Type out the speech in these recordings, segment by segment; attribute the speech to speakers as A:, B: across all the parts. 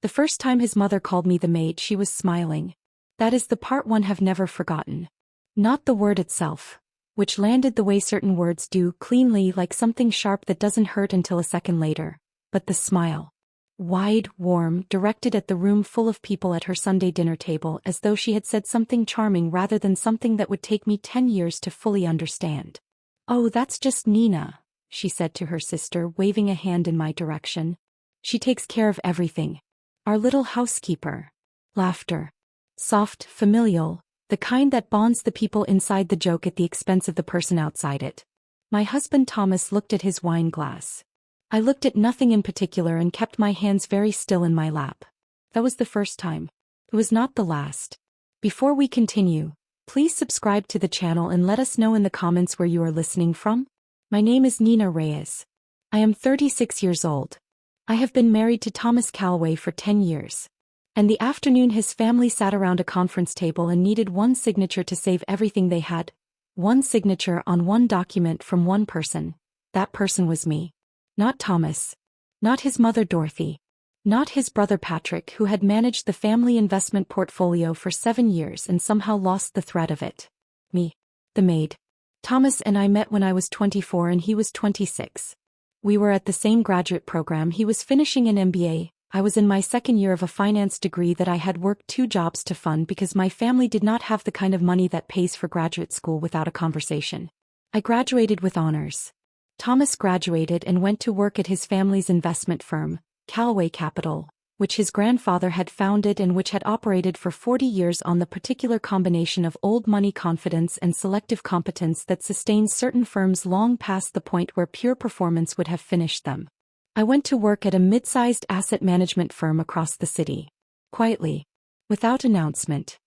A: The first time his mother called me the maid, she was smiling. That is the part one have never forgotten. Not the word itself, which landed the way certain words do, cleanly, like something sharp that doesn't hurt until a second later, but the smile. Wide, warm, directed at the room full of people at her Sunday dinner table, as though she had said something charming rather than something that would take me 10 years to fully understand. "Oh, that's just Nina," she said to her sister, waving a hand in my direction. "She takes care of everything. Our little housekeeper." Laughter. Soft, familial, the kind that bonds the people inside the joke at the expense of the person outside it. My husband Thomas looked at his wine glass. I looked at nothing in particular and kept my hands very still in my lap. That was the first time. It was not the last. Before we continue, please subscribe to the channel and let us know in the comments where you are listening from. My name is Nina Reyes. I am 36 years old. I have been married to Thomas Calloway for 10 years. And the afternoon his family sat around a conference table and needed one signature to save everything they had. One signature on one document from one person. That person was me. Not Thomas. Not his mother Dorothy. Not his brother Patrick, who had managed the family investment portfolio for 7 years and somehow lost the thread of it. Me. The maid. Thomas and I met when I was 24 and he was 26. We were at the same graduate program. He was finishing an MBA. I was in my second year of a finance degree that I had worked 2 jobs to fund because my family did not have the kind of money that pays for graduate school without a conversation. I graduated with honors. Thomas graduated and went to work at his family's investment firm, Calloway Capital, which his grandfather had founded and which had operated for 40 years on the particular combination of old money confidence and selective competence that sustains certain firms long past the point where pure performance would have finished them. I went to work at a mid-sized asset management firm across the city. Quietly. Without announcement.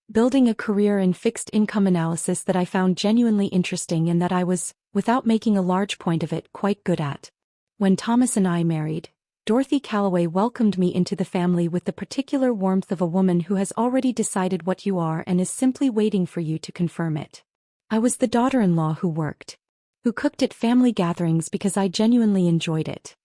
A: Building a career in fixed income analysis that I found genuinely interesting and that I was, without making a large point of it, quite good at. When Thomas and I married, Dorothy Calloway welcomed me into the family with the particular warmth of a woman who has already decided what you are and is simply waiting for you to confirm it. I was the daughter-in-law who worked. Who cooked at family gatherings because I genuinely enjoyed it.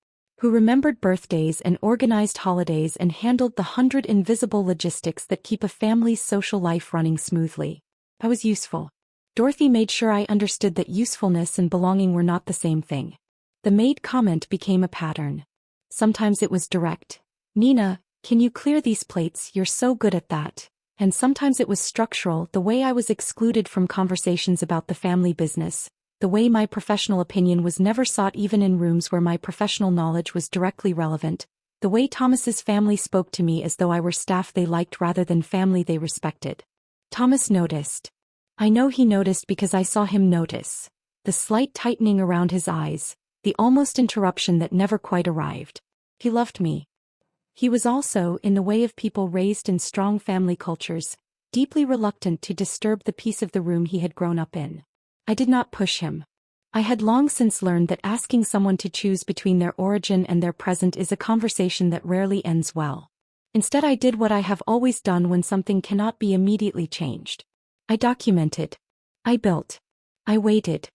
A: Who remembered birthdays and organized holidays and handled the 100 invisible logistics that keep a family's social life running smoothly. I was useful. Dorothy made sure I understood that usefulness and belonging were not the same thing. The maid comment became a pattern. Sometimes it was direct. "Nina, can you clear these plates? You're so good at that." And sometimes it was structural, the way I was excluded from conversations about the family business. The way my professional opinion was never sought even in rooms where my professional knowledge was directly relevant. The way Thomas's family spoke to me as though I were staff they liked rather than family they respected. Thomas noticed. I know he noticed because I saw him notice. The slight tightening around his eyes. The almost interruption that never quite arrived. He loved me. He was also, in the way of people raised in strong family cultures, deeply reluctant to disturb the peace of the room he had grown up in. I did not push him. I had long since learned that asking someone to choose between their origin and their present is a conversation that rarely ends well. Instead, I did what I have always done when something cannot be immediately changed. I documented. I built. I waited.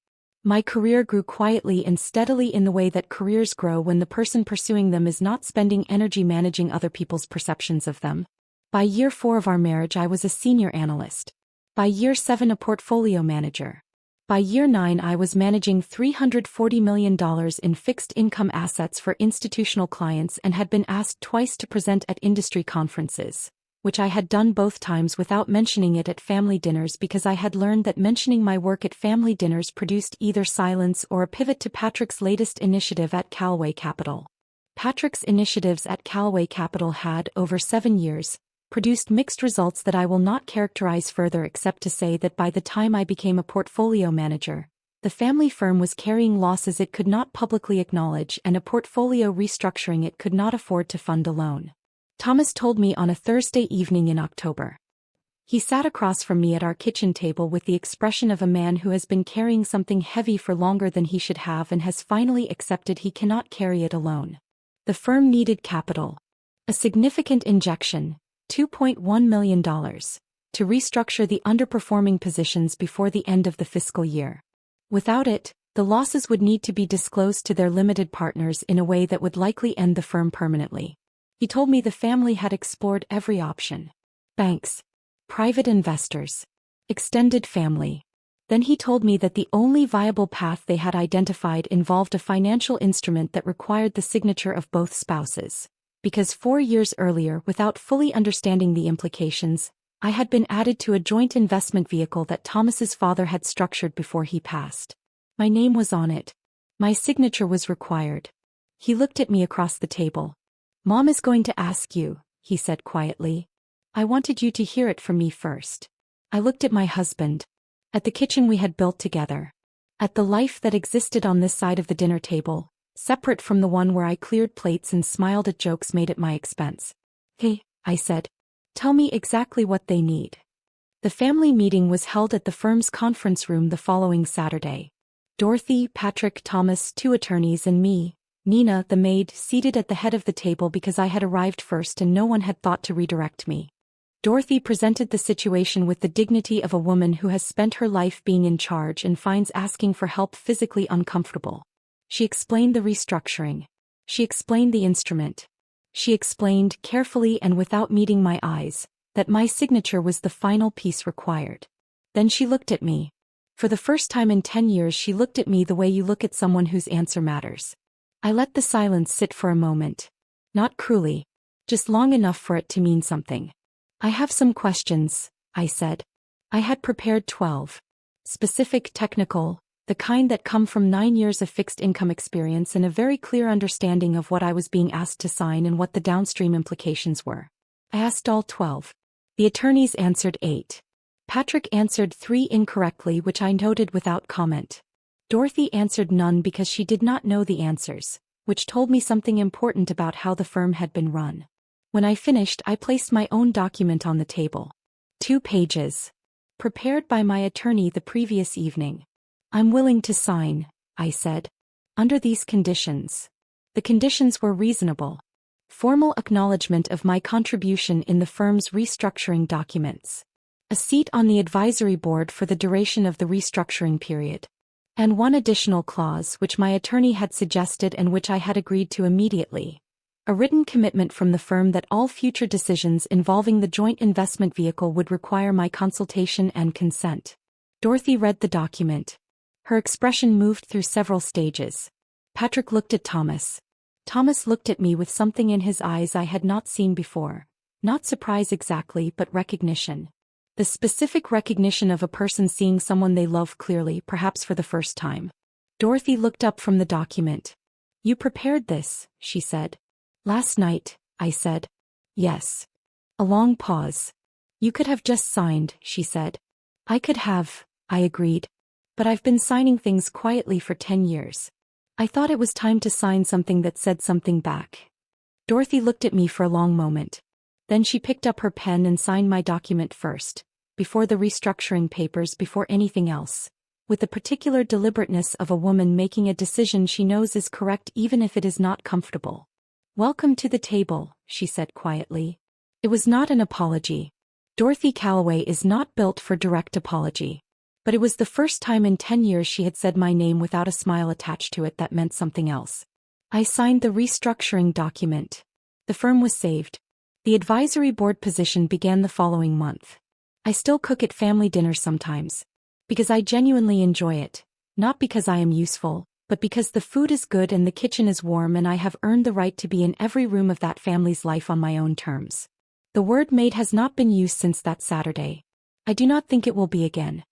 A: My career grew quietly and steadily in the way that careers grow when the person pursuing them is not spending energy managing other people's perceptions of them. By year 4 of our marriage, I was a senior analyst. By year 7, a portfolio manager. By year 9, I was managing $340 million in fixed income assets for institutional clients and had been asked twice to present at industry conferences, which I had done both times without mentioning it at family dinners because I had learned that mentioning my work at family dinners produced either silence or a pivot to Patrick's latest initiative at Calloway Capital. Patrick's initiatives at Calloway Capital had, over 7 years, produced mixed results that I will not characterize further except to say that by the time I became a portfolio manager, the family firm was carrying losses it could not publicly acknowledge and a portfolio restructuring it could not afford to fund alone. Thomas told me on a Thursday evening in October. He sat across from me at our kitchen table with the expression of a man who has been carrying something heavy for longer than he should have and has finally accepted he cannot carry it alone. The firm needed capital. A significant injection, $2.1 million, to restructure the underperforming positions before the end of the fiscal year. Without it, the losses would need to be disclosed to their limited partners in a way that would likely end the firm permanently. He told me the family had explored every option. Banks, private investors, extended family. Then he told me that the only viable path they had identified involved a financial instrument that required the signature of both spouses. Because 4 years earlier, without fully understanding the implications, I had been added to a joint investment vehicle that Thomas's father had structured before he passed. My name was on it. My signature was required. He looked at me across the table. "Mom is going to ask you," he said quietly. "I wanted you to hear it from me first." I looked at my husband. At the kitchen we had built together. At the life that existed on this side of the dinner table, separate from the one where I cleared plates and smiled at jokes made at my expense. "Hey," I said. "Tell me exactly what they need." The family meeting was held at the firm's conference room the following Saturday. Dorothy, Patrick, Thomas, 2 attorneys and me, Nina, the maid, seated at the head of the table because I had arrived first and no one had thought to redirect me. Dorothy presented the situation with the dignity of a woman who has spent her life being in charge and finds asking for help physically uncomfortable. She explained the restructuring. She explained the instrument. She explained, carefully and without meeting my eyes, that my signature was the final piece required. Then she looked at me. For the first time in 10 years she looked at me the way you look at someone whose answer matters. I let the silence sit for a moment. Not cruelly. Just long enough for it to mean something. "I have some questions," I said. I had prepared 12. Specific, technical, the kind that come from 9 years of fixed income experience and a very clear understanding of what I was being asked to sign and what the downstream implications were. I asked all 12. The attorneys answered 8. Patrick answered 3 incorrectly, which I noted without comment. Dorothy answered none because she did not know the answers, which told me something important about how the firm had been run. When I finished, I placed my own document on the table. 2 pages. Prepared by my attorney the previous evening. "I'm willing to sign," I said. "Under these conditions." The conditions were reasonable. Formal acknowledgement of my contribution in the firm's restructuring documents. A seat on the advisory board for the duration of the restructuring period. And one additional clause which my attorney had suggested and which I had agreed to immediately. A written commitment from the firm that all future decisions involving the joint investment vehicle would require my consultation and consent. Dorothy read the document. Her expression moved through several stages. Patrick looked at Thomas. Thomas looked at me with something in his eyes I had not seen before. Not surprise exactly, but recognition. The specific recognition of a person seeing someone they love clearly, perhaps for the first time. Dorothy looked up from the document. "You prepared this," she said. "Last night," I said. "Yes." A long pause. "You could have just signed," she said. "I could have," I agreed. "But I've been signing things quietly for 10 years. I thought it was time to sign something that said something back." Dorothy looked at me for a long moment. Then she picked up her pen and signed my document first, before the restructuring papers, before anything else, with the particular deliberateness of a woman making a decision she knows is correct even if it is not comfortable. "Welcome to the table," she said quietly. It was not an apology. Dorothy Calloway is not built for direct apology. But it was the first time in 10 years she had said my name without a smile attached to it that meant something else. I signed the restructuring document. The firm was saved. The advisory board position began the following month. I still cook at family dinners sometimes. Because I genuinely enjoy it. Not because I am useful, but because the food is good and the kitchen is warm and I have earned the right to be in every room of that family's life on my own terms. The word maid has not been used since that Saturday. I do not think it will be again.